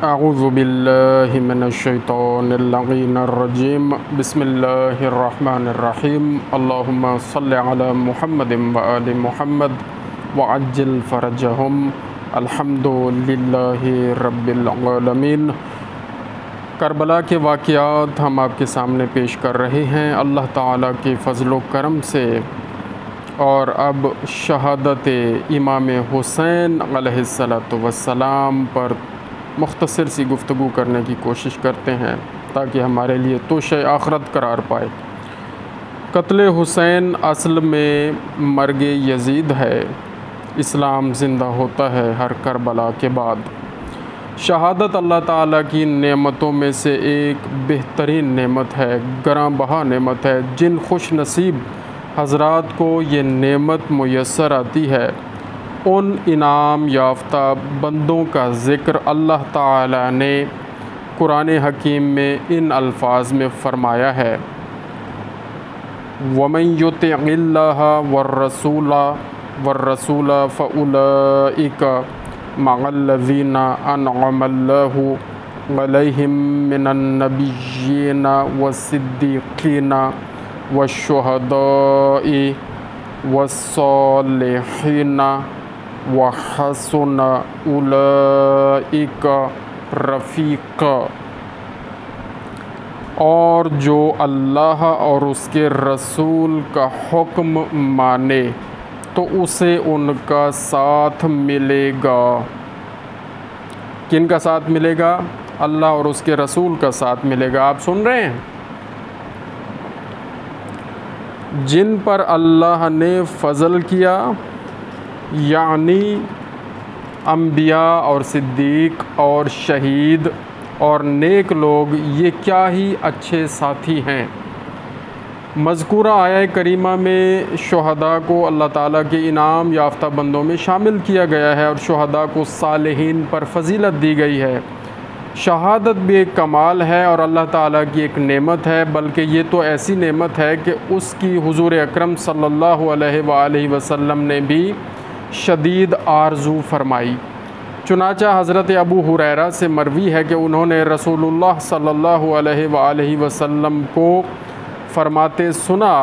اعوذ باللہ من الشیطان اللعین الرجیم بسم اللہ الرحمن الرحیم اللہم صل علی محمد وآل محمد وعجل فرجہم الحمد للہ رب العالمین۔ کربلا کے واقعات ہم آپ کے سامنے پیش کر رہے ہیں اللہ تعالیٰ کے فضل و کرم سے، اور اب شہادت امام حسین علیہ السلام پر مختصر سی گفتگو کرنے کی کوشش کرتے ہیں تاکہ ہمارے لیے توشہ آخرت قرار پائے۔ قتل حسین اصل میں مرگ یزید ہے، اسلام زندہ ہوتا ہے ہر کربلا کے بعد۔ شہادت اللہ تعالیٰ کی نعمتوں میں سے ایک بہترین نعمت ہے، گراں بہا نعمت ہے۔ جن خوش نصیب حضرات کو یہ نعمت میسر آتی ہے، ان انعام یافتہ بندوں کا ذکر اللہ تعالیٰ نے قرآن حکیم میں ان الفاظ میں فرمایا ہے: وَمَن يُطِعِ اللَّهَ وَالرَّسُولَ فَأُولَئِكَ مَعَ الَّذِينَ أَنْعَمَ اللَّهُ عَلَيْهِم مِّنَ النَّبِيِّينَ وَالصِّدِّيقِينَ وَالشُّهَدَاءِ وَالصَّالِحِينَ وَحَسُنَ أُولَئِكَ رفیقا۔ اور جو اللہ اور اس کے رسول کا حکم مانے تو اسے ان کا ساتھ ملے گا۔ کن کا ساتھ ملے گا؟ اللہ اور اس کے رسول کا ساتھ ملے گا۔ آپ سن رہے ہیں؟ جن پر اللہ نے فضل کیا، یعنی انبیاء اور صدیق اور شہید اور نیک لوگ، یہ کیا ہی اچھے ساتھی ہیں۔ مذکورہ آیہ کریمہ میں شہداء کو اللہ تعالیٰ کے انعام یافتہ بندوں میں شامل کیا گیا ہے، اور شہداء کو صالحین پر فضیلت دی گئی ہے۔ شہادت بھی ایک کمال ہے اور اللہ تعالیٰ کی ایک نعمت ہے، بلکہ یہ تو ایسی نعمت ہے کہ اس کی حضور اکرم صلی اللہ علیہ وآلہ وسلم نے بھی شدید آرزو فرمائی۔ چنانچہ حضرت ابو ہریرہ سے مروی ہے کہ انہوں نے رسول اللہ صلی اللہ علیہ وآلہ وسلم کو فرماتے سنا: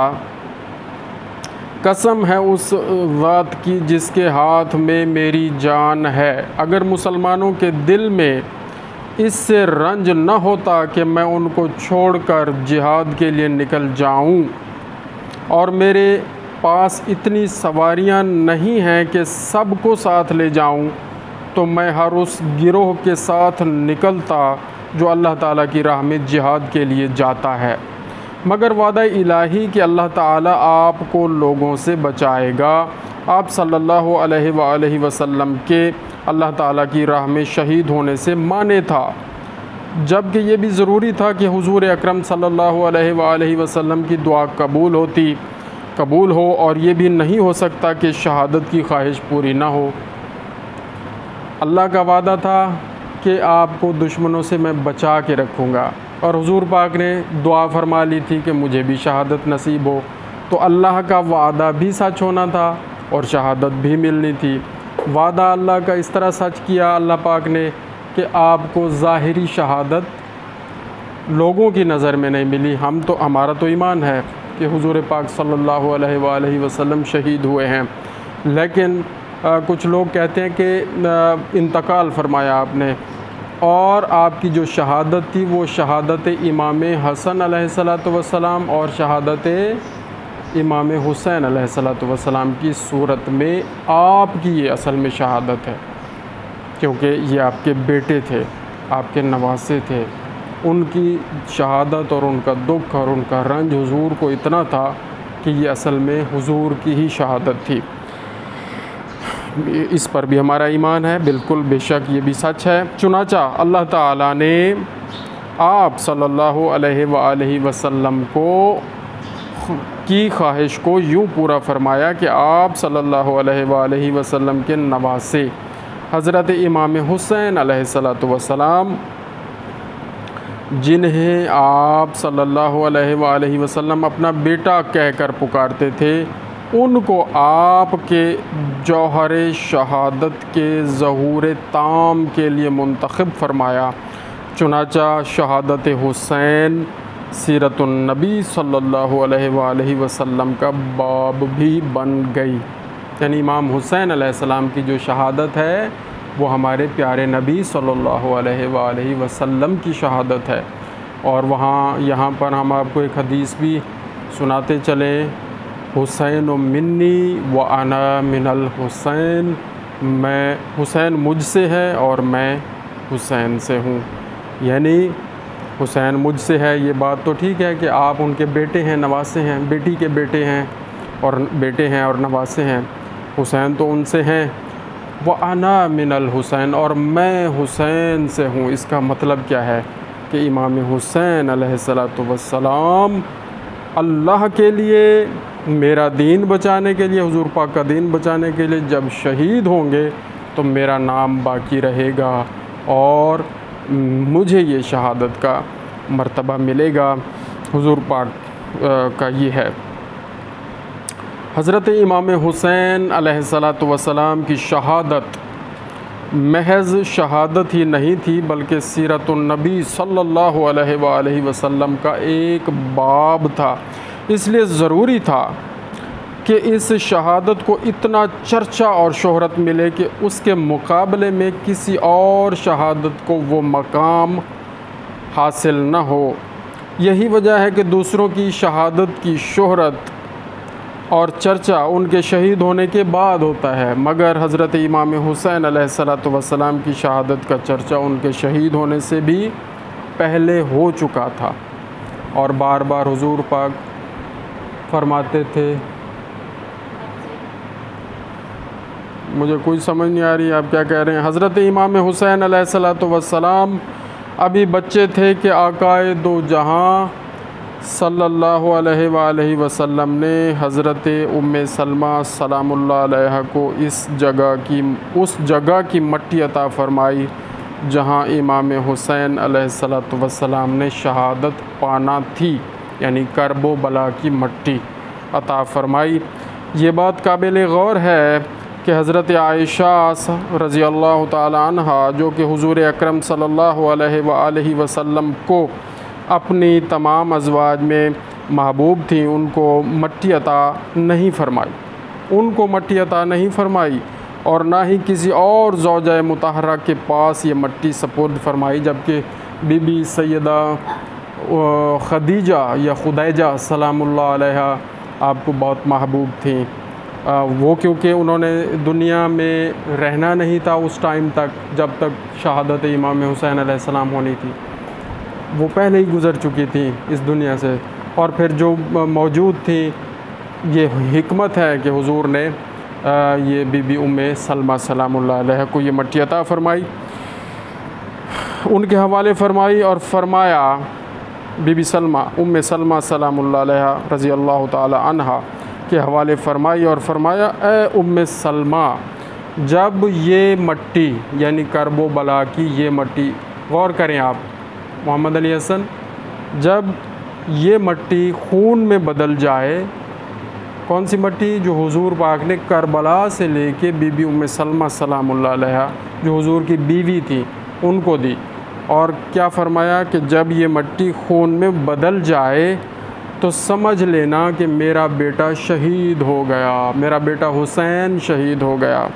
قسم ہے اس ذات کی جس کے ہاتھ میں میری جان ہے، اگر مسلمانوں کے دل میں اس سے رنج نہ ہوتا کہ میں ان کو چھوڑ کر جہاد کے لیے نکل جاؤں، اور میرے پاس اتنی سواریاں نہیں ہیں کہ سب کو ساتھ لے جاؤں، تو میں ہر اس گروہ کے ساتھ نکلتا جو اللہ تعالیٰ کی راہ میں جہاد کے لیے جاتا ہے، مگر وعدہ الہی کہ اللہ تعالیٰ آپ کو لوگوں سے بچائے گا۔ آپ صلی اللہ علیہ وآلہ وسلم کے اللہ تعالیٰ کی راہ میں شہید ہونے سے مانے تھا، جبکہ یہ بھی ضروری تھا کہ حضور اکرم صلی اللہ علیہ وآلہ وسلم کی دعا قبول ہو، اور یہ بھی نہیں ہو سکتا کہ شہادت کی خواہش پوری نہ ہو۔ اللہ کا وعدہ تھا کہ آپ کو دشمنوں سے میں بچا کے رکھوں گا، اور حضور پاک نے دعا فرما لی تھی کہ مجھے بھی شہادت نصیب ہو، تو اللہ کا وعدہ بھی سچ ہونا تھا اور شہادت بھی ملنی تھی۔ وعدہ اللہ کا اس طرح سچ کیا اللہ پاک نے کہ آپ کو ظاہری شہادت لوگوں کی نظر میں نہیں ملی۔ ہمارا تو ایمان ہے کہ حضور پاک صلی اللہ علیہ وآلہ وسلم شہید ہوئے ہیں، لیکن کچھ لوگ کہتے ہیں کہ انتقال فرمایا آپ نے، اور آپ کی جو شہادت تھی وہ شہادت امام حسن علیہ السلام اور شہادت امام حسین علیہ السلام کی صورت میں آپ کی یہ اصل میں شہادت ہے، کیونکہ یہ آپ کے بیٹے تھے، آپ کے نواسے تھے۔ ان کی شہادت اور ان کا دکھ اور ان کا رنج حضور کو اتنا تھا کہ یہ اصل میں حضور کی ہی شہادت تھی۔ اس پر بھی ہمارا ایمان ہے، بالکل بے شک یہ بھی سچ ہے۔ چنانچہ اللہ تعالیٰ نے آپ صلی اللہ علیہ وآلہ وسلم کی خواہش کو یوں پورا فرمایا کہ آپ صلی اللہ علیہ وآلہ وسلم کے نواسے حضرت امام حسین علیہ السلام، جنہیں آپ صلی اللہ علیہ وآلہ وسلم اپنا بیٹا کہہ کر پکارتے تھے، ان کو آپ کے جوہر شہادت کے ظہور تام کے لیے منتخب فرمایا۔ چنانچہ شہادت حسین سیرت النبی صلی اللہ علیہ وآلہ وسلم کا باب بھی بن گئی، یعنی امام حسین علیہ السلام کی جو شہادت ہے وہ ہمارے پیارے نبی صلی اللہ علیہ وآلہ وسلم کی شہادت ہے۔ اور یہاں پر ہم آپ کو ایک حدیث بھی سناتے چلیں، حسین منی و انا من الحسین، حسین مجھ سے ہے اور میں حسین سے ہوں، یعنی حسین مجھ سے ہے، یہ بات تو ٹھیک ہے کہ آپ ان کے بیٹے ہیں، نواسے ہیں، بیٹی کے بیٹے ہیں اور نواسے ہیں، حسین تو ان سے ہیں۔ وَأَنَا مِنَ الْحُسَيْن، اور میں حسین سے ہوں۔ اس کا مطلب کیا ہے کہ امام حسین علیہ السلام اللہ کے لیے، میرا دین بچانے کے لیے، حضور پاک کا دین بچانے کے لیے جب شہید ہوں گے تو میرا نام باقی رہے گا اور مجھے یہ شہادت کا مرتبہ ملے گا۔ حضور پاک کا یہ ہے۔ حضرت امام حسین علیہ السلام کی شہادت محض شہادت ہی نہیں تھی، بلکہ سیرت النبی صلی اللہ علیہ وآلہ وسلم کا ایک باب تھا۔ اس لیے ضروری تھا کہ اس شہادت کو اتنا چرچا اور شہرت ملے کہ اس کے مقابلے میں کسی اور شہادت کو وہ مقام حاصل نہ ہو۔ یہی وجہ ہے کہ دوسروں کی شہادت کی شہرت اور چرچا ان کے شہید ہونے کے بعد ہوتا ہے، مگر حضرت امام حسین علیہ السلام کی شہادت کا چرچا ان کے شہید ہونے سے بھی پہلے ہو چکا تھا۔ اور بار بار حضور پاک فرماتے تھے، مجھے کوئی سمجھ نہیں آ رہی آپ کیا کہہ رہے ہیں۔ حضرت امام حسین علیہ السلام ابھی بچے تھے کہ آقائے دو جہاں صلی اللہ علیہ وآلہ وسلم نے حضرت ام سلمہ سلام اللہ علیہ کو اس جگہ کی مٹی عطا فرمائی جہاں امام حسین علیہ السلام نے شہادت پانا تھی، یعنی کرب و بلا کی مٹی عطا فرمائی۔ یہ بات قابل غور ہے کہ حضرت عائشہ رضی اللہ تعالی عنہا، جو کہ حضور اکرم صلی اللہ علیہ وآلہ وسلم کو اپنی تمام ازواج میں محبوب تھیں، ان کو مٹی عطا نہیں فرمائی اور نہ ہی کسی اور زوجہ مطہرہ کے پاس یہ مٹی سپرد فرمائی، جبکہ بی بی سیدہ خدیجہ یا خدیجہ سلام اللہ علیہ آپ کو بہت محبوب تھیں۔ وہ کیونکہ انہوں نے دنیا میں رہنا نہیں تھا اس ٹائم تک جب تک شہادت امام حسین علیہ السلام ہونی تھی، وہ پہلے ہی گزر چکی تھیں اس دنیا سے، اور پھر جو موجود تھیں، یہ حکمت ہے کہ حضور نے یہ بی بی ام سلمہ سلام اللہ علیہ کو یہ مٹی عطا فرمائی، ان کے حوالے فرمائی اور فرمایا، بی بی سلمہ ام سلمہ سلام اللہ علیہ رضی اللہ تعالی عنہا کے حوالے فرمائی اور فرمایا، اے ام سلمہ، جب یہ مٹی یعنی کرب و بلا کی یہ مٹی، غور کریں آپ محمد علی حسن، جب یہ مٹی خون میں بدل جائے، کون سی مٹی؟ جو حضور پاک نے کربلا سے لے کے بی بی ام سلمہ سلام اللہ علیہ جو حضور کی بیوی تھی ان کو دی، اور کیا فرمایا کہ جب یہ مٹی خون میں بدل جائے تو سمجھ لینا کہ میرا بیٹا شہید ہو گیا، میرا بیٹا حسین شہید ہو گیا۔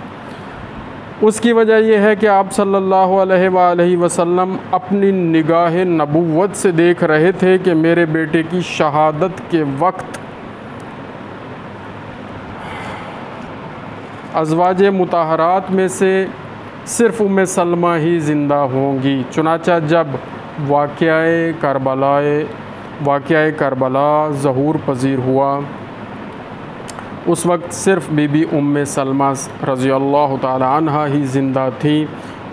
اس کی وجہ یہ ہے کہ آپ صلی اللہ علیہ وآلہ وسلم اپنی نگاہ نبوت سے دیکھ رہے تھے کہ میرے بیٹے کی شہادت کے وقت ازواج مطہرات میں سے صرف ام سلمہ ہی زندہ ہوں گی۔ چنانچہ جب واقعہ کربلا ظہور پذیر ہوا، اس وقت صرف بی بی ام سلمہ رضی اللہ تعالی عنہا ہی زندہ تھیں۔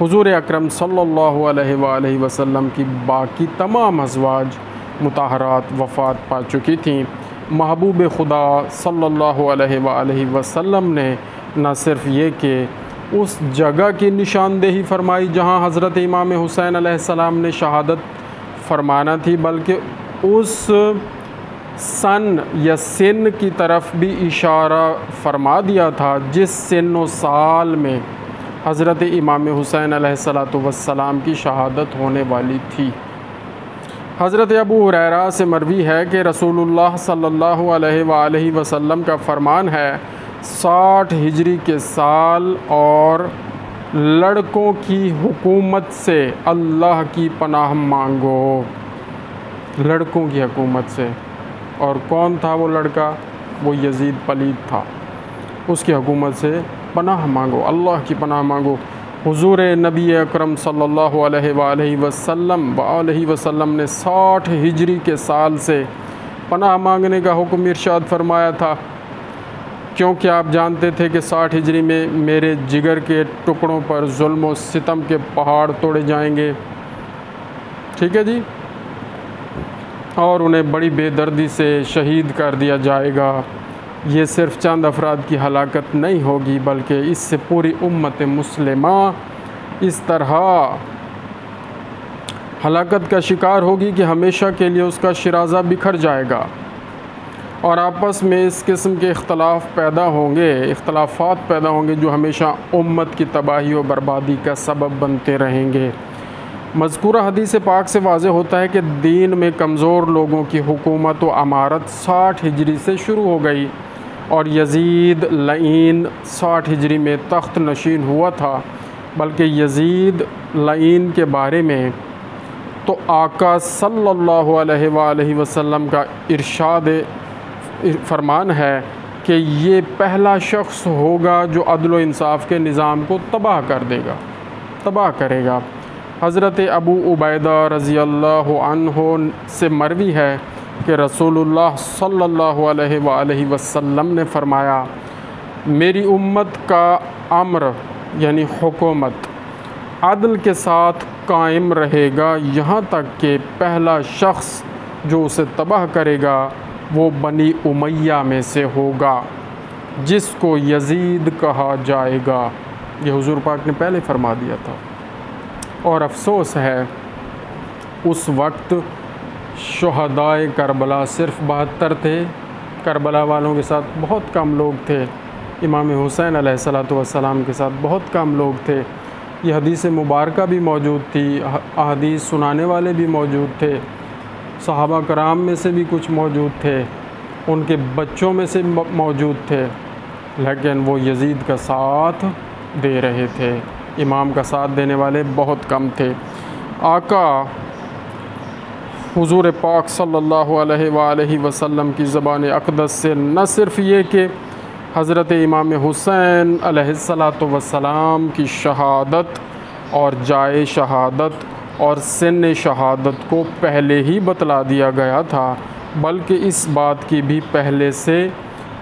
حضور اکرم صلی اللہ علیہ وآلہ وسلم کی باقی تمام ازواج مطہرات وفات پا چکی تھیں۔ محبوب خدا صلی اللہ علیہ وآلہ وسلم نے نہ صرف یہ کہ اس جگہ کی نشاندہی فرمائی جہاں حضرت امام حسین علیہ السلام نے شہادت فرمانا تھی، بلکہ اس سن یا سن کی طرف بھی اشارہ فرما دیا تھا جس سن و سال میں حضرت امام حسین علیہ السلام کی شہادت ہونے والی تھی۔ حضرت ابو ہریرہ سے مروی ہے کہ رسول اللہ صلی اللہ علیہ وآلہ وسلم کا فرمان ہے، 60 ہجری کے سال اور لڑکوں کی حکومت سے اللہ کی پناہ مانگو۔ لڑکوں کی حکومت سے، اور کون تھا وہ لڑکا؟ وہ یزید پلید تھا، اس کی حکومت سے پناہ مانگو، اللہ کی پناہ مانگو۔ حضور نبی اکرم صلی اللہ علیہ وآلہ وسلم نے 60 ہجری کے سال سے پناہ مانگنے کا حکم ارشاد فرمایا تھا، کیونکہ آپ جانتے تھے کہ 60 ہجری میں میرے جگر کے ٹکڑوں پر ظلم و ستم کے پہاڑ توڑے جائیں گے، ٹھیک ہے جی، اور انہیں بڑی بے دردی سے شہید کر دیا جائے گا۔ یہ صرف چند افراد کی ہلاکت نہیں ہوگی، بلکہ اس سے پوری امت مسلمہ اس طرح ہلاکت کا شکار ہوگی کہ ہمیشہ کے لیے اس کا شرازہ بکھر جائے گا، اور آپس میں اس قسم کے اختلافات پیدا ہوں گے جو ہمیشہ امت کی تباہی و بربادی کا سبب بنتے رہیں گے۔ مذکورہ حدیث پاک سے واضح ہوتا ہے کہ دین میں کمزور لوگوں کی حکومت و امارت 60 ہجری سے شروع ہو گئی، اور یزید لعین 60 ہجری میں تخت نشین ہوا تھا۔ بلکہ یزید لعین کے بارے میں تو آقا صلی اللہ علیہ وآلہ وسلم کا ارشاد فرمان ہے کہ یہ پہلا شخص ہوگا جو عدل و انصاف کے نظام کو تباہ کرے گا۔ حضرت ابو عبیدہ رضی اللہ عنہ سے مروی ہے کہ رسول اللہ صلی اللہ علیہ وآلہ وسلم نے فرمایا، میری امت کا امر یعنی حکومت عدل کے ساتھ قائم رہے گا، یہاں تک کہ پہلا شخص جو اسے تباہ کرے گا وہ بنی امیہ میں سے ہوگا، جس کو یزید کہا جائے گا۔ یہ حضور پاک نے پہلے فرما دیا تھا، اور افسوس ہے اس وقت شہدائے کربلا صرف 72 تھے، کربلا والوں کے ساتھ بہت کم لوگ تھے، امام حسین علیہ السلام کے ساتھ بہت کم لوگ تھے۔ یہ حدیث مبارکہ بھی موجود تھی، احادیث سنانے والے بھی موجود تھے، صحابہ کرام میں سے بھی کچھ موجود تھے، ان کے بچوں میں سے موجود تھے، لیکن وہ یزید کا ساتھ دے رہے تھے، امام کا ساتھ دینے والے بہت کم تھے۔ آقا حضور پاک صلی اللہ علیہ وآلہ وسلم کی زبان اقدس سے نہ صرف یہ کہ حضرت امام حسین علیہ السلام کی شہادت اور جائے شہادت اور سن شہادت کو پہلے ہی بتلا دیا گیا تھا، بلکہ اس بات کی بھی پہلے سے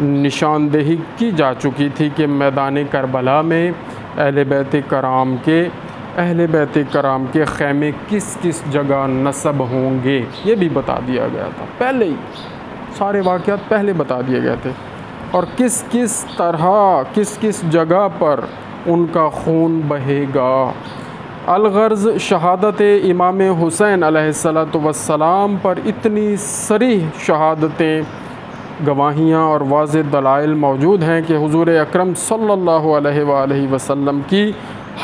نشاندہی کی جا چکی تھی کہ میدان کربلا میں اہل بیت کرام کے خیمے کس کس جگہ نصب ہوں گے، یہ بھی بتا دیا گیا تھا پہلے ہی، سارے واقعات پہلے بتا دیے گئے تھے، اور کس کس طرح کس کس جگہ پر ان کا خون بہے گا۔ الغرض شہادت امام حسین علیہ السلام پر اتنی صریح شہادتیں، گواہیاں اور واضح دلائل موجود ہیں کہ حضور اکرم صلی اللہ علیہ وآلہ وسلم کی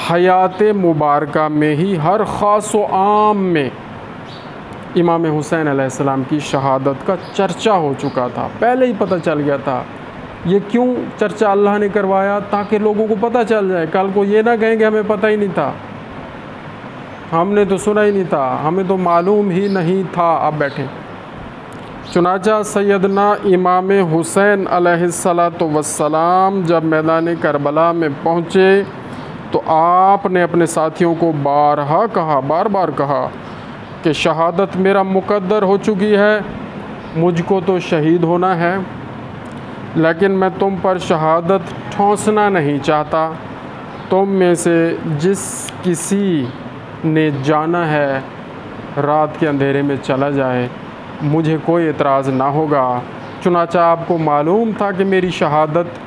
حیات مبارکہ میں ہی ہر خاص و عام میں امام حسین علیہ السلام کی شہادت کا چرچا ہو چکا تھا، پہلے ہی پتہ چل گیا تھا۔ یہ کیوں چرچا اللہ نے کروایا؟ تاکہ لوگوں کو پتہ چل جائے، کل کو یہ نہ کہیں کہ ہمیں پتہ ہی نہیں تھا، ہم نے تو سنا ہی نہیں تھا، ہمیں تو معلوم ہی نہیں تھا۔ آپ بیٹھیں۔ چنانچہ سیدنا امام حسین علیہ السلام جب میدان کربلا میں پہنچے تو آپ نے اپنے ساتھیوں کو بار بار کہا کہ شہادت میرا مقدر ہو چکی ہے، مجھ کو تو شہید ہونا ہے، لیکن میں تم پر شہادت ٹھونسنا نہیں چاہتا۔ تم میں سے جس کسی نے جانا ہے رات کے اندھیرے میں چلا جائے، مجھے کوئی اعتراض نہ ہوگا۔ چنانچہ آپ کو معلوم تھا کہ میری شہادت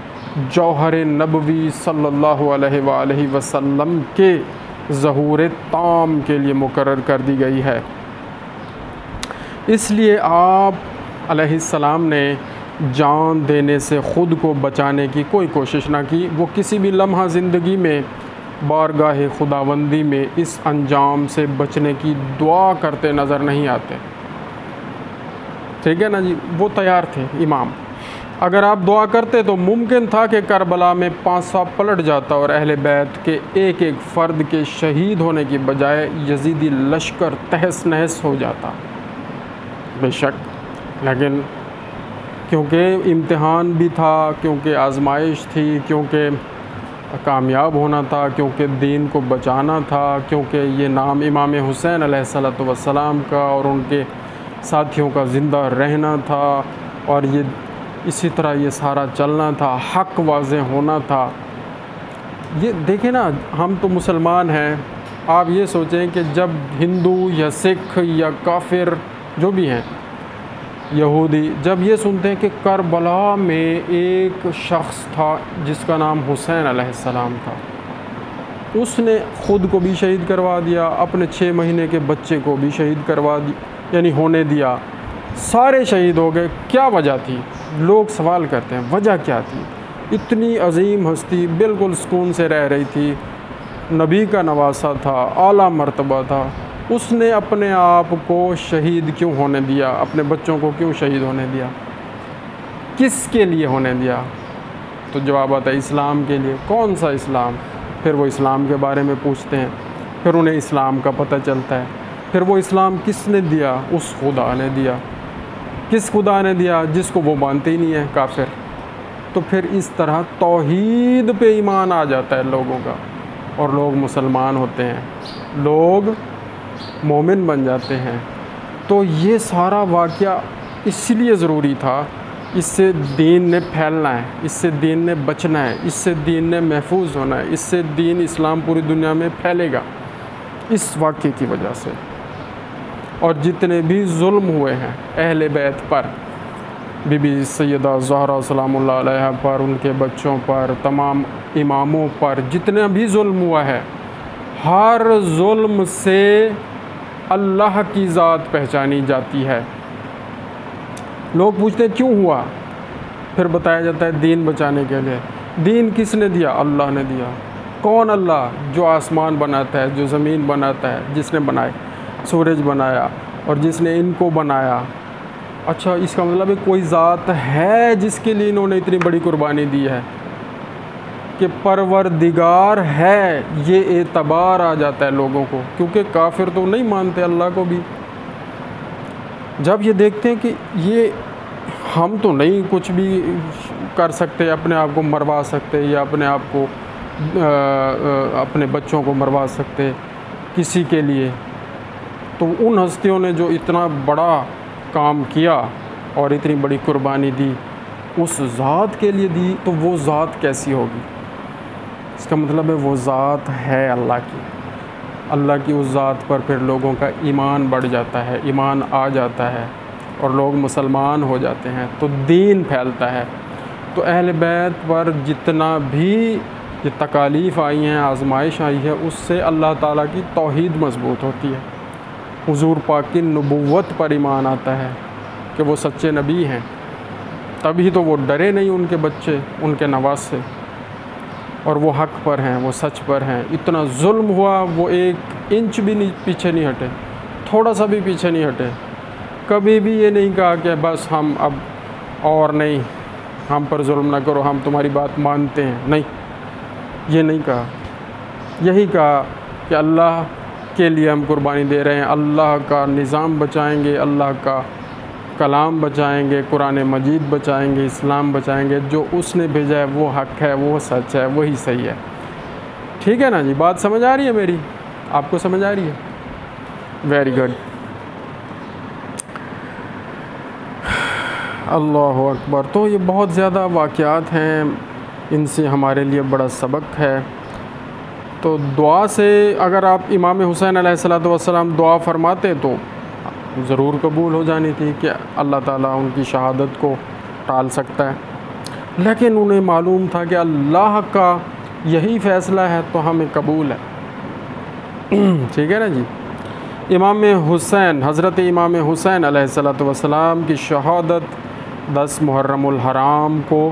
جوہر نبوی صلی اللہ علیہ وآلہ وسلم کے ظہور تام کے لیے مقرر کر دی گئی ہے، اس لیے آپ علیہ السلام نے جان دینے سے خود کو بچانے کی کوئی کوشش نہ کی۔ وہ کسی بھی لمحہ زندگی میں بارگاہ خداوندی میں اس انجام سے بچنے کی دعا کرتے نظر نہیں آتے۔ ٹھیک ہے نا جی، وہ تیار تھے امام۔ اگر آپ دعا کرتے تو ممکن تھا کہ کربلا میں پانسا پلٹ جاتا اور اہل بیت کے ایک ایک فرد کے شہید ہونے کی بجائے یزیدی لشکر تہس نہس ہو جاتا، بے شک۔ لیکن کیونکہ امتحان بھی تھا، کیونکہ آزمائش تھی، کیونکہ کامیاب ہونا تھا، کیونکہ دین کو بچانا تھا، کیونکہ یہ نام امام حسین علیہ السلام کا اور ان کے ساتھیوں کا زندہ رہنا تھا، اور یہ اسی طرح یہ سارا چلنا تھا، حق واضح ہونا تھا۔ یہ دیکھیں نا، ہم تو مسلمان ہیں، آپ یہ سوچیں کہ جب ہندو یا سکھ یا کافر جو بھی ہیں، یہودی، جب یہ سنتے ہیں کہ کربلا میں ایک شخص تھا جس کا نام حسین علیہ السلام تھا، اس نے خود کو بھی شہید کروا دیا، اپنے 6 مہینے کے بچے کو بھی شہید کروا دیا، یعنی ہونے دیا، سارے شہید ہو گئے، کیا وجہ تھی؟ لوگ سوال کرتے ہیں وجہ کیا تھی؟ اتنی عظیم ہستی بالکل سکون سے رہ رہی تھی، نبی کا نواسہ تھا، اعلیٰ مرتبہ تھا، اس نے اپنے آپ کو شہید کیوں ہونے دیا؟ اپنے بچوں کو کیوں شہید ہونے دیا؟ کس کے لیے ہونے دیا؟ تو جواب آتا ہے اسلام کے لیے۔ کون سا اسلام؟ پھر وہ اسلام کے بارے میں پوچھتے ہیں، پھر انہیں اسلام کا پتہ چلتا ہے۔ پھر وہ اسلام کس نے دیا؟ اس خدا نے دیا۔ کس خدا نے دیا؟ جس کو وہ مانتے ہی نہیں ہے، کافر۔ تو پھر اس طرح توحید پہ ایمان آ جاتا ہے لوگوں کا، اور لوگ مسلمان ہوتے ہیں، لوگ مومن بن جاتے ہیں۔ تو یہ سارا واقعہ اس لیے ضروری تھا، اس سے دین نے پھیلنا ہے، اس سے دین نے بچنا ہے، اس سے دین نے محفوظ ہونا ہے، اس سے دین اسلام پوری دنیا میں پھیلے گا، اس واقعے کی وجہ سے۔ اور جتنے بھی ظلم ہوئے ہیں اہل بیت پر، بی بی سیدہ زہرا سلام اللہ علیہ پر، ان کے بچوں پر، تمام اماموں پر جتنا بھی ظلم ہوا ہے، ہر ظلم سے اللہ کی ذات پہچانی جاتی ہے۔ لوگ پوچھتے ہیں کیوں ہوا؟ پھر بتایا جاتا ہے دین بچانے کے لیے۔ دین کس نے دیا؟ اللہ نے دیا۔ کون اللہ؟ جو آسمان بناتا ہے، جو زمین بناتا ہے، جس نے بنائے، سورج بنایا، اور جس نے ان کو بنایا۔ اچھا، اس کا مطلب ہے کوئی ذات ہے جس کے لیے انہوں نے اتنی بڑی قربانی دی ہے کہ پروردگار ہے، یہ اعتبار آ جاتا ہے لوگوں کو، کیونکہ کافر تو نہیں مانتے اللہ کو بھی۔ جب یہ دیکھتے ہیں کہ یہ ہم تو نہیں کچھ بھی کر سکتے، اپنے آپ کو مروا سکتے، یا اپنے آپ کو اپنے بچوں کو مروا سکتے کسی کے لیے، تو ان ہستیوں نے جو اتنا بڑا کام کیا اور اتنی بڑی قربانی دی، اس ذات کے لیے دی، تو وہ ذات کیسی ہوگی؟ اس کا مطلب ہے وہ ذات ہے اللہ کی۔ اللہ کی اس ذات پر پھر لوگوں کا ایمان بڑھ جاتا ہے، ایمان آ جاتا ہے، اور لوگ مسلمان ہو جاتے ہیں، تو دین پھیلتا ہے۔ تو اہل بیت پر جتنا بھی یہ تکالیف آئی ہیں، آزمائش آئی ہے، اس سے اللہ تعالیٰ کی توحید مضبوط ہوتی ہے، حضور پاک کی نبوت پر ایمان آتا ہے کہ وہ سچے نبی ہیں، تبھی تو وہ ڈرے نہیں ان کے بچے، ان کے نواسے، اور وہ حق پر ہیں، وہ سچ پر ہیں۔ اتنا ظلم ہوا، وہ 1 انچ بھی پیچھے نہیں ہٹے، تھوڑا سا بھی پیچھے نہیں ہٹے، کبھی بھی یہ نہیں کہا کہ بس ہم اب اور نہیں، ہم پر ظلم نہ کرو، ہم تمہاری بات مانتے ہیں، نہیں، یہ نہیں کہا۔ یہی کہا کہ اللہ کے لیے ہم قربانی دے رہے ہیں، اللہ کا نظام بچائیں گے، اللہ کا کلام بچائیں گے، قرآن مجید بچائیں گے، اسلام بچائیں گے، جو اس نے بھیجا ہے وہ حق ہے، وہ سچ ہے، وہی صحیح ہے۔ ٹھیک ہے نا جی، بات سمجھ آ رہی ہے میری؟ آپ کو سمجھ آ رہی ہے؟ ویری گڈ، اللہ اکبر۔ تو یہ بہت زیادہ واقعات ہیں، ان سے ہمارے لیے بڑا سبق ہے۔ تو دعا سے اگر آپ امام حسین علیہ السلام دعا فرماتے تو ضرور قبول ہو جانی تھی کہ اللہ تعالیٰ ان کی شہادت کو ٹال سکتا ہے، لیکن انہیں معلوم تھا کہ اللہ کا یہی فیصلہ ہے تو ہمیں قبول ہے۔ ٹھیک ہے نا جی۔ امام حسین، حضرت امام حسین علیہ السلام کی شہادت 10 محرم الحرام کو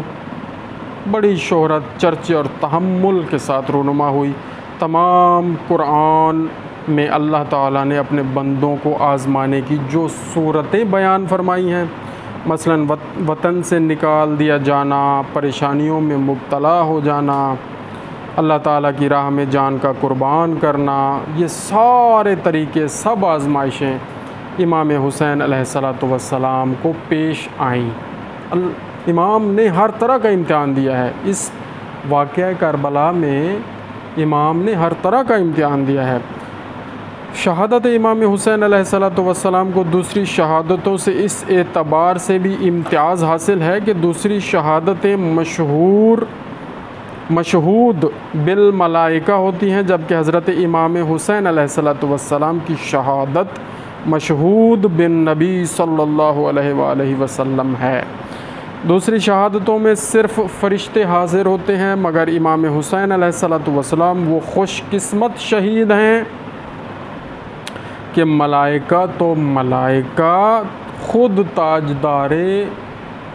بڑی شہرت، چرچے اور تحمل کے ساتھ رونما ہوئی۔ تمام قرآن میں اللہ تعالیٰ نے اپنے بندوں کو آزمانے کی جو صورتیں بیان فرمائی ہیں، مثلاً وطن سے نکال دیا جانا، پریشانیوں میں مبتلا ہو جانا، اللہ تعالیٰ کی راہ میں جان کا قربان کرنا، یہ سارے طریقے، سب آزمائشیں امام حسین علیہ السلام کو پیش آئیں۔ امام نے ہر طرح کا امتحان دیا ہے۔ اس واقعہ کربلا میں امام نے ہر طرح کا امتحان دیا ہے۔ شہادت امام حسین علیہ السلام کو دوسری شہادتوں سے اس اعتبار سے بھی امتیاز حاصل ہے کہ دوسری شہادتیں مشہود بالملائکہ ہوتی ہیں، جبکہ حضرت امام حسین علیہ السلام کی شہادت مشہود بالنبی صلی اللہ علیہ وآلہ وسلم ہے۔ دوسری شہادتوں میں صرف فرشتے حاضر ہوتے ہیں، مگر امام حسین علیہ السلام وہ خوش قسمت شہید ہیں کہ ملائکہ خود تاجدار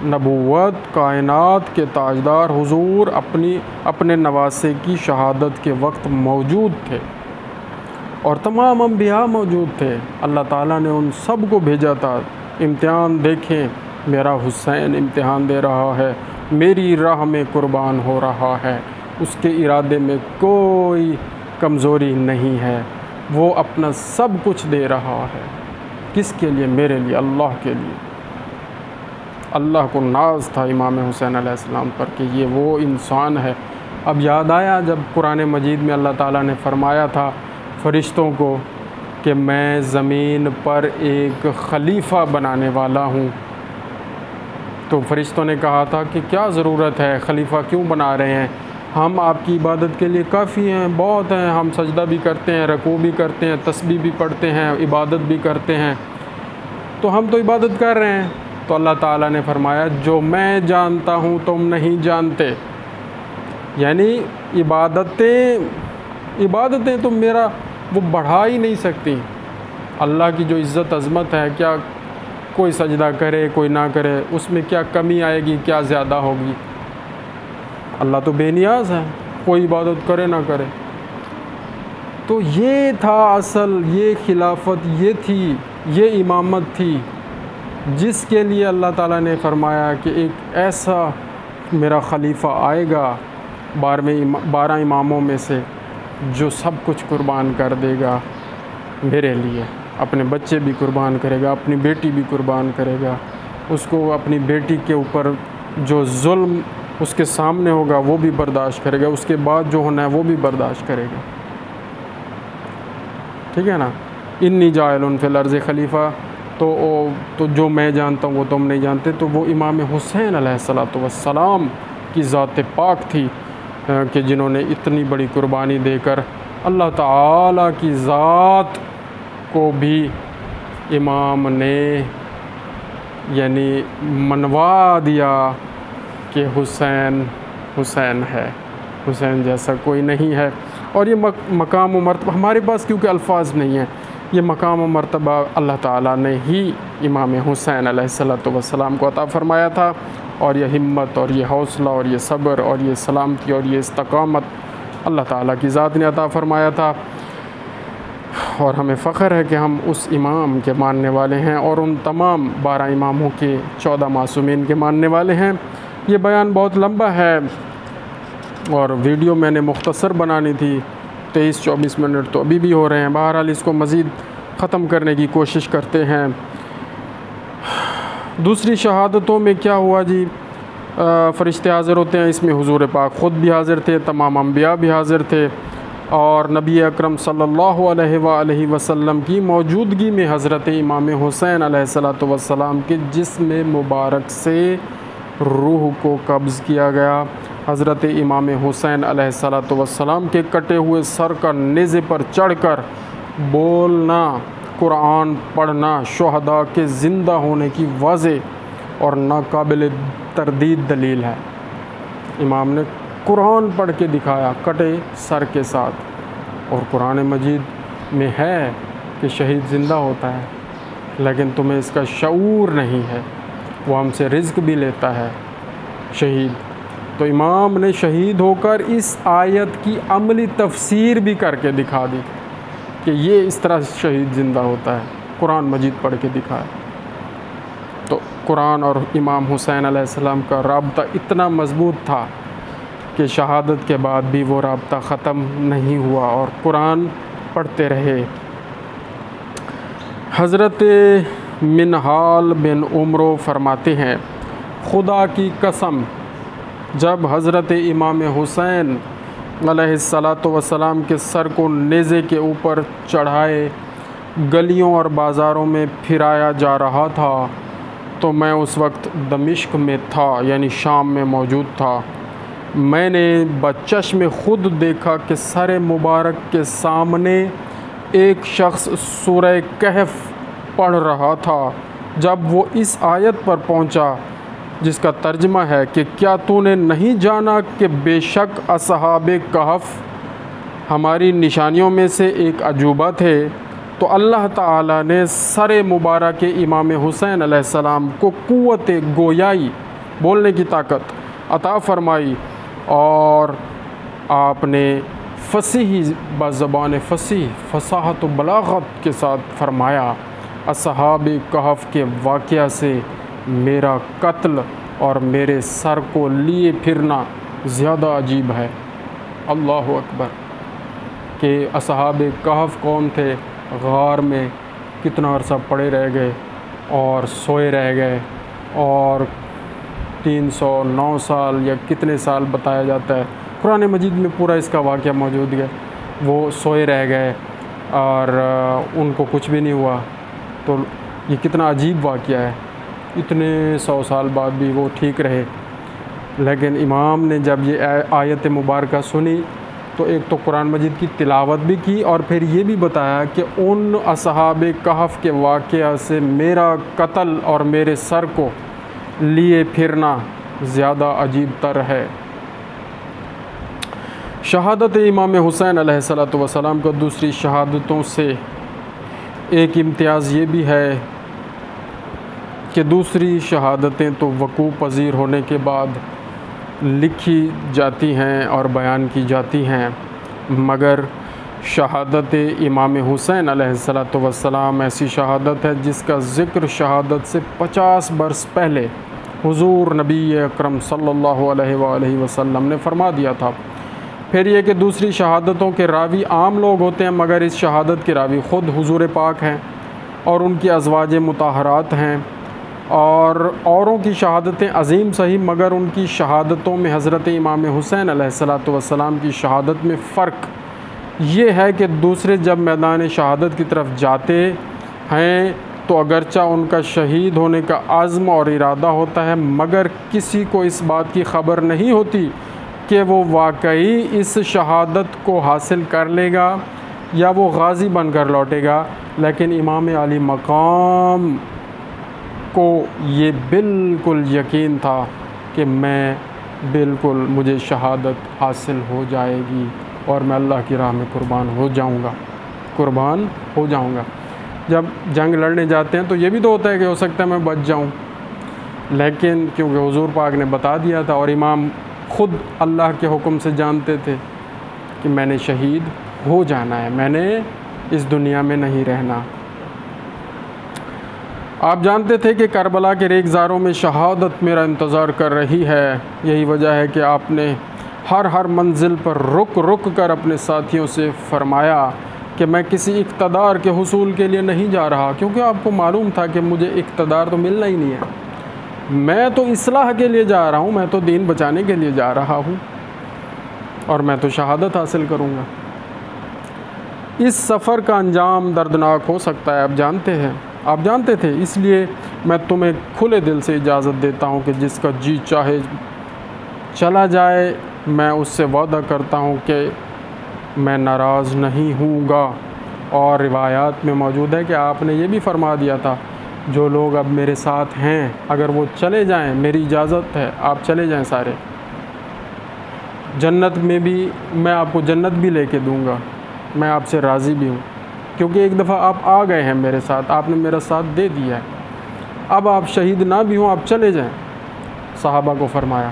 نبوت، کائنات کے تاجدار حضور اپنے نواسے کی شہادت کے وقت موجود تھے، اور تمام انبیاء موجود تھے۔ اللہ تعالیٰ نے ان سب کو بھیجا تھا، امتحان دیکھیں، میرا حسین امتحان دے رہا ہے، میری راہ میں قربان ہو رہا ہے، اس کے ارادے میں کوئی کمزوری نہیں ہے، وہ اپنا سب کچھ دے رہا ہے۔ کس کے لیے؟ میرے لیے، اللہ کے لیے۔ اللہ کو ناز تھا امام حسین علیہ السلام پر کہ یہ وہ انسان ہے۔ اب یاد آیا جب قرآن مجید میں اللہ تعالیٰ نے فرمایا تھا فرشتوں کو کہ میں زمین پر ایک خلیفہ بنانے والا ہوں، تو فرشتوں نے کہا تھا کہ کیا ضرورت ہے، خلیفہ کیوں بنا رہے ہیں، ہم آپ کی عبادت کے لیے کافی ہیں، بہت ہیں، ہم سجدہ بھی کرتے ہیں، رکوع بھی کرتے ہیں، تسبیح بھی پڑھتے ہیں، عبادت بھی کرتے ہیں، تو ہم تو عبادت کر رہے ہیں۔ تو اللہ تعالیٰ نے فرمایا جو میں جانتا ہوں تم نہیں جانتے، یعنی عبادتیں تو میرا وہ بڑھا ہی نہیں سکتی۔ اللہ کی جو عزت عظمت ہے، کیا کوئی سجدہ کرے کوئی نہ کرے، اس میں کیا کمی آئے گی، کیا زیادہ ہوگی؟ اللہ تو بے نیاز ہے، کوئی عبادت کرے نہ کرے۔ تو یہ تھا اصل، یہ خلافت، یہ تھی، یہ امامت تھی جس کے لیے اللہ تعالیٰ نے فرمایا کہ ایک ایسا میرا خلیفہ آئے گا 12 اماموں میں سے جو سب کچھ قربان کر دے گا میرے لیے، اپنے بچے بھی قربان کرے گا، اپنی بیٹی بھی قربان کرے گا، اس کو اپنی بیٹی کے اوپر جو ظلم اس کے سامنے ہوگا وہ بھی برداشت کرے گا، اس کے بعد جو ہونا ہے وہ بھی برداشت کرے گا۔ ٹھیک ہے نا؟ انی جاعل فی الارض خلیفہ، تو جو میں جانتا ہوں وہ تم نہیں جانتے، تو وہ امام حسین علیہ السلام کی ذات پاک تھی کہ جنہوں نے اتنی بڑی قربانی دے کر اللہ تعالیٰ کی ذات کو بھی امام نے یعنی منوا دیا کہ حسین ہے، حسین جیسا کوئی نہیں ہے۔ اور یہ مقام و مرتبہ ہمارے پاس کیونکہ الفاظ نہیں ہیں، یہ مقام و مرتبہ اللہ تعالیٰ نے ہی امام حسین علیہ السلام کو عطا فرمایا تھا، اور یہ ہمت اور یہ حوصلہ اور یہ صبر اور یہ سلامتی اور یہ استقامت اللہ تعالیٰ کی ذات نے عطا فرمایا تھا۔ اور ہمیں فخر ہے کہ ہم اس امام کے ماننے والے ہیں اور ان تمام 12 اماموں کے 14 معصومین کے ماننے والے ہیں۔ یہ بیان بہت لمبا ہے اور ویڈیو میں نے مختصر بنانی تھی، 23-24 منٹ تو ابھی بھی ہو رہے ہیں، بہرحال اس کو مزید ختم کرنے کی کوشش کرتے ہیں۔ دوسری شہادتوں میں کیا ہوا جی؟ فرشتے حاضر ہوتے ہیں، اس میں حضور پاک خود بھی حاضر تھے، تمام انبیاء بھی حاضر تھے، اور نبی اکرم صلی اللہ علیہ وآلہ وسلم کی موجودگی میں حضرت امام حسین علیہ السلام کے جسم مبارک سے روح کو قبض کیا گیا۔ حضرت امام حسین علیہ السلام کے کٹے ہوئے سر کا نیزے پر چڑھ کر بولنا، قرآن پڑھنا شہداء کے زندہ ہونے کی واضح اور ناقابل تردید دلیل ہے۔ امام نے قرآن پڑھ کے دکھایا کٹے سر کے ساتھ، اور قرآن مجید میں ہے کہ شہید زندہ ہوتا ہے، لیکن تمہیں اس کا شعور نہیں ہے۔ وہ ہم سے رزق بھی لیتا ہے شہید۔ تو امام نے شہید ہو کر اس آیت کی عملی تفسیر بھی کر کے دکھا دی کہ یہ اس طرح شہید زندہ ہوتا ہے، قرآن مجید پڑھ کے دکھایا۔ تو قرآن اور امام حسین علیہ السلام کا رابطہ اتنا مضبوط تھا کہ شہادت کے بعد بھی وہ رابطہ ختم نہیں ہوا اور قرآن پڑھتے رہے۔ حضرت منہال بن عمرو فرماتے ہیں، خدا کی قسم، جب حضرت امام حسین علیہ السلام کے سر کو نیزے کے اوپر چڑھائے گلیوں اور بازاروں میں پھرایا جا رہا تھا تو میں اس وقت دمشق میں تھا، یعنی شام میں موجود تھا۔ میں نے بچشم خود دیکھا کہ سر مبارک کے سامنے ایک شخص سورہ کہف پڑھ رہا تھا۔ جب وہ اس آیت پر پہنچا جس کا ترجمہ ہے کہ کیا تو نے نہیں جانا کہ بے شک اصحاب کہف ہماری نشانیوں میں سے ایک عجوبہ تھے، تو اللہ تعالیٰ نے سر مبارک امام حسین علیہ السلام کو قوت گویائی، بولنے کی طاقت عطا فرمائی، اور آپ نے فصیح بزبان فصیح، فصاحت و بلاغت کے ساتھ فرمایا، اصحاب کہف کے واقعہ سے میرا قتل اور میرے سر کو لیے پھرنا زیادہ عجیب ہے۔ اللہ اکبر! کہ اصحاب کہف کون تھے؟ غار میں کتنا عرصہ پڑے رہ گئے اور سوئے رہ گئے، اور 309 سال یا کتنے سال بتایا جاتا ہے، قرآن مجید میں پورا اس کا واقعہ موجود ہے۔ وہ سوئے رہ گئے اور ان کو کچھ بھی نہیں ہوا، تو یہ کتنا عجیب واقعہ ہے، اتنے 100 سال بعد بھی وہ ٹھیک رہے۔ لیکن امام نے جب یہ آیت مبارکہ سنی تو ایک تو قرآن مجید کی تلاوت بھی کی، اور پھر یہ بھی بتایا کہ ان اصحاب کہف کے واقعہ سے میرا قتل اور میرے سر کو لیے پھرنا زیادہ عجیب تر ہے۔ شہادت امام حسین علیہ السلام کو دوسری شہادتوں سے ایک امتیاز یہ بھی ہے کہ دوسری شہادتیں تو وقوع پذیر ہونے کے بعد لکھی جاتی ہیں اور بیان کی جاتی ہیں، مگر شہادت امام حسین علیہ السلام ایسی شہادت ہے جس کا ذکر شہادت سے 50 برس پہلے حضور نبی اکرم صلی اللہ علیہ وآلہ وسلم نے فرما دیا تھا۔ پھر یہ کہ دوسری شہادتوں کے راوی عام لوگ ہوتے ہیں، مگر اس شہادت کے راوی خود حضور پاک ہیں اور ان کی ازواج مطہرات ہیں، اور اوروں کی شہادتیں عظیم صحیح، مگر ان کی شہادتوں میں حضرت امام حسین علیہ السلام کی شہادت میں فرق یہ ہے کہ دوسرے جب میدان شہادت کی طرف جاتے ہیں تو اگرچہ ان کا شہید ہونے کا عزم اور ارادہ ہوتا ہے، مگر کسی کو اس بات کی خبر نہیں ہوتی کہ وہ واقعی اس شہادت کو حاصل کر لے گا یا وہ غازی بن کر لوٹے گا۔ لیکن امام علی مقام کو یہ بالکل یقین تھا کہ میں بالکل مجھے شہادت حاصل ہو جائے گی اور میں اللہ کی راہ میں قربان ہو جاؤں گا۔ جب جنگ لڑنے جاتے ہیں تو یہ بھی تو ہوتا ہے کہ ہو سکتا ہے میں بچ جاؤں، لیکن کیونکہ حضور پاک نے بتا دیا تھا اور امام خود اللہ کے حکم سے جانتے تھے کہ میں نے شہید ہو جانا ہے، میں نے اس دنیا میں نہیں رہنا۔ آپ جانتے تھے کہ کربلا کے ریگزاروں میں شہادت میرا انتظار کر رہی ہے، یہی وجہ ہے کہ آپ نے ہر منزل پر رک کر اپنے ساتھیوں سے فرمایا کہ میں کسی اقتدار کے حصول کے لیے نہیں جا رہا، کیونکہ آپ کو معلوم تھا کہ مجھے اقتدار تو ملنا ہی نہیں ہے، میں تو اصلاح کے لیے جا رہا ہوں، میں تو دین بچانے کے لیے جا رہا ہوں اور میں تو شہادت حاصل کروں گا۔ اس سفر کا انجام دردناک ہو سکتا ہے، آپ جانتے تھے، اس لیے میں تمہیں کھلے دل سے اجازت دیتا ہوں کہ جس کا جی چاہے چلا جائے، میں اس سے وعدہ کرتا ہوں کہ میں ناراض نہیں ہوں گا۔ اور روایات میں موجود ہے کہ آپ نے یہ بھی فرما دیا تھا، جو لوگ اب میرے ساتھ ہیں اگر وہ چلے جائیں، میری اجازت ہے، آپ چلے جائیں سارے، جنت میں بھی میں آپ کو جنت بھی لے کے دوں گا، میں آپ سے راضی بھی ہوں، کیونکہ ایک دفعہ آپ آ گئے ہیں میرے ساتھ، آپ نے میرا ساتھ دے دیا ہے، اب آپ شہید نہ بھی ہوں، آپ چلے جائیں۔ صحابہ کو فرمایا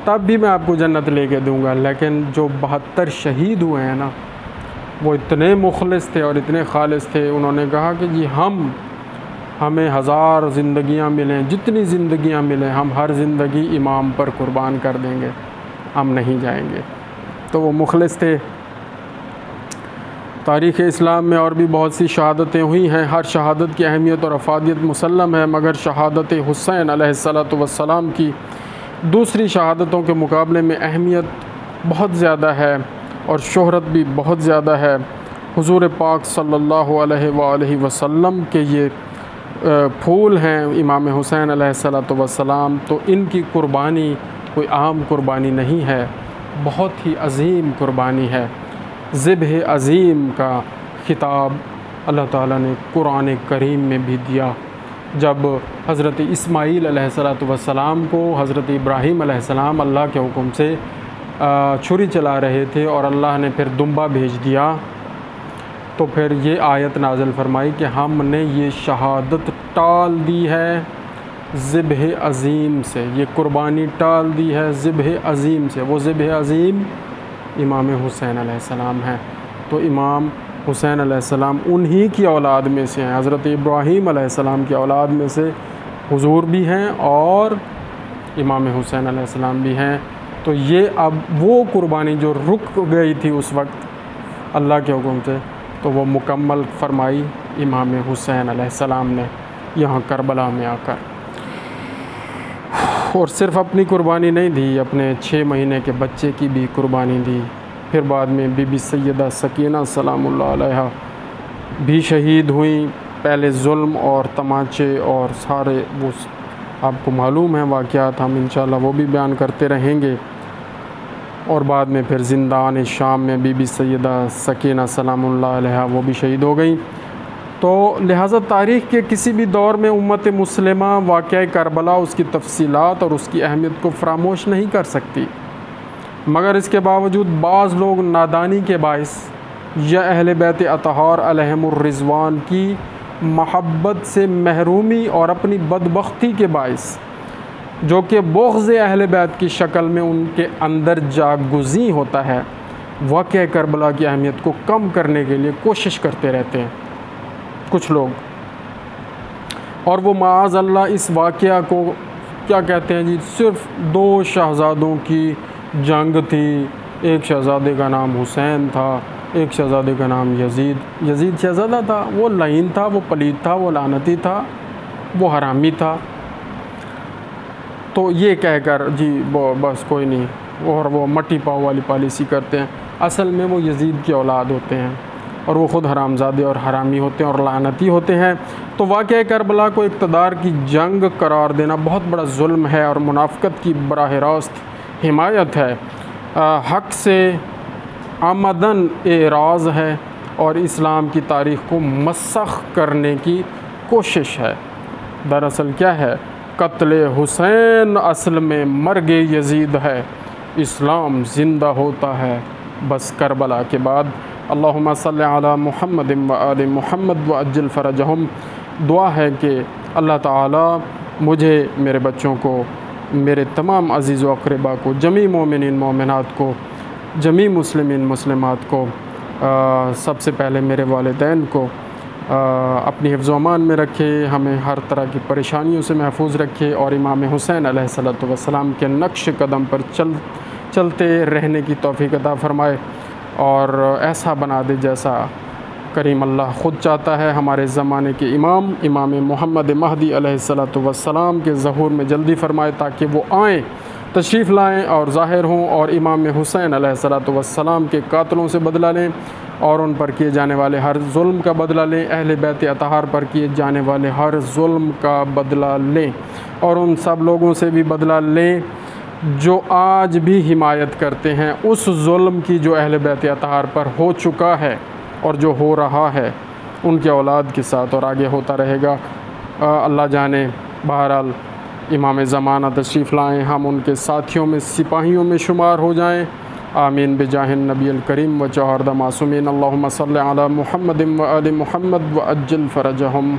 تب بھی میں آپ کو جنت لے کے دوں گا، لیکن جو 72 شہید ہوئے ہیں نا، وہ اتنے مخلص تھے اور اتنے خالص تھے، انہوں نے کہا کہ جی ہمیں 1000 زندگیاں ملیں، جتنی زندگیاں ملیں، ہم ہر زندگی امام پر قربان کر دیں گے، ہم نہیں جائیں گے۔ تو وہ مخلص تھے۔ تاریخ اسلام میں اور بھی بہت سی شہادتیں ہوئی ہیں، ہر شہادت کی اہمیت اور افادیت مسلم ہے، مگر شہادت حسین علیہ السلام کی دوسری شہادتوں کے مقابلے میں اہمیت بہت زیادہ ہے اور شہرت بھی بہت زیادہ ہے۔ حضور پاک صلی اللہ علیہ وآلہ وسلم کے یہ پھول ہیں امام حسین علیہ السلام، تو ان کی قربانی کوئی عام قربانی نہیں ہے، بہت ہی عظیم قربانی ہے۔ ذبح عظیم کا خطاب اللہ تعالیٰ نے قرآن کریم میں بھی دیا، جب حضرت اسماعیل علیہ السلام کو حضرت ابراہیم علیہ السلام اللہ کے حکم سے چھری چلا رہے تھے اور اللہ نے پھر دمبا بھیج دیا، تو پھر یہ آیت نازل فرمائی کہ ہم نے یہ شہادت ٹال دی ہے ذبح عظیم سے، یہ قربانی ٹال دی ہے ذبح عظیم سے۔ وہ ذبح عظیم امام حسین علیہ السلام ہیں، تو امام حسین علیہ السلام انہی کی اولاد میں سے ہیں، حضرت ابراہیم علیہ السلام کی اولاد میں سے حضور بھی ہیں اور امام حسین علیہ السلام بھی ہیں۔ تو یہ اب وہ قربانی جو رک گئی تھی اس وقت اللہ کے حکم سے، تو وہ مکمل فرمائی امام حسین علیہ السلام نے یہاں کربلا میں آ کر، اور صرف اپنی قربانی نہیں دی، اپنے 6 مہینے کے بچے کی بھی قربانی دی۔ پھر بعد میں بی بی سیدہ سکینہ سلام اللہ علیہ بھی شہید ہوئیں۔ پہلے ظلم اور تماچے اور سارے وہ آپ کو معلوم ہیں واقعات، ہم انشاءاللہ وہ بھی بیان کرتے رہیں گے۔ اور بعد میں پھر زندان شام میں بی بی سیدہ سکینہ سلام اللہ علیہ وہ بھی شہید ہو گئیں۔ تو لہٰذا تاریخ کے کسی بھی دور میں امت مسلمہ واقعہ کربلا، اس کی تفصیلات اور اس کی اہمیت کو فراموش نہیں کر سکتی، مگر اس کے باوجود بعض لوگ نادانی کے باعث یا اہل بیت اطہار علیہم الرضوان کی محبت سے محرومی اور اپنی بدبختی کے باعث، جو کہ بغض اہل بیت کی شکل میں ان کے اندر جاگزیں ہوتا ہے، واقعہ کربلا کی اہمیت کو کم کرنے کے لیے کوشش کرتے رہتے ہیں کچھ لوگ، اور وہ معاذ اللہ اس واقعہ کو کیا کہتے ہیں جی، صرف 2 شہزادوں کی جنگ تھی، ایک شہزادے کا نام حسین تھا، ایک شہزادے کا نام یزید شہزادہ تھا، وہ لعین تھا، وہ پلید تھا، وہ لعنتی تھا، وہ حرامی تھا، تو یہ کہہ کر جی بس کوئی نہیں، اور وہ مٹی پاؤ والی پالیسی کرتے ہیں۔ اصل میں وہ یزید کی اولاد ہوتے ہیں اور وہ خود حرامزادے اور حرامی ہوتے ہیں اور لعنتی ہوتے ہیں۔ تو واقعہ کربلا کو اقتدار کی جنگ قرار دینا بہت بڑا ظلم ہے اور منافقت کی براہ راست حمایت ہے، حق سے عمدن اعراض ہے اور اسلام کی تاریخ کو مسخ کرنے کی کوشش ہے۔ دراصل کیا ہے، قتل حسین اصل میں مرگ یزید ہے، اسلام زندہ ہوتا ہے بس کربلا کے بعد۔ اللہم صلی علی محمد و آل محمد وعجل فرجہم۔ دعا ہے کہ اللہ تعالی مجھے، میرے بچوں کو، میرے تمام عزیز و اقربا کو، جمیع مومنین مومنات کو، جمیع مسلمین مسلمات کو، سب سے پہلے میرے والدین کو اپنی حفظ و امان میں رکھے، ہمیں ہر طرح کی پریشانیوں سے محفوظ رکھے، اور امام حسین علیہ السلام کے نقش قدم پر چلتے رہنے کی توفیق عطا فرمائے، اور ایسا بنا دے جیسا کریم اللہ خود چاہتا ہے۔ ہمارے زمانے کے امام محمد مہدی علیہ السلام کے ظہور میں جلدی فرمائے، تاکہ وہ آئیں، تشریف لائیں اور ظاہر ہوں، اور امام حسین علیہ السلام کے قاتلوں سے بدلہ لیں، اور ان پر کیے جانے والے ہر ظلم کا بدلہ لیں، اہل بیت اطہار پر کیے جانے والے ہر ظلم کا بدلہ لیں، اور ان سب لوگوں سے بھی بدلہ لیں جو آج بھی حمایت کرتے ہیں اس ظلم کی جو اہل بیت اطہار پر ہو چکا ہے اور جو ہو رہا ہے ان کے اولاد کے ساتھ اور آگے ہوتا رہے گا۔ اللہ جانے، بہرحال امام زمانہ تشریف لائیں، ہم ان کے ساتھیوں میں، سپاہیوں میں شمار ہو جائیں، آمین بجاہ النبی الکریم و چہاردہ معصومین۔ اللہم صلی علی محمد و آل محمد و عجل فرجہم۔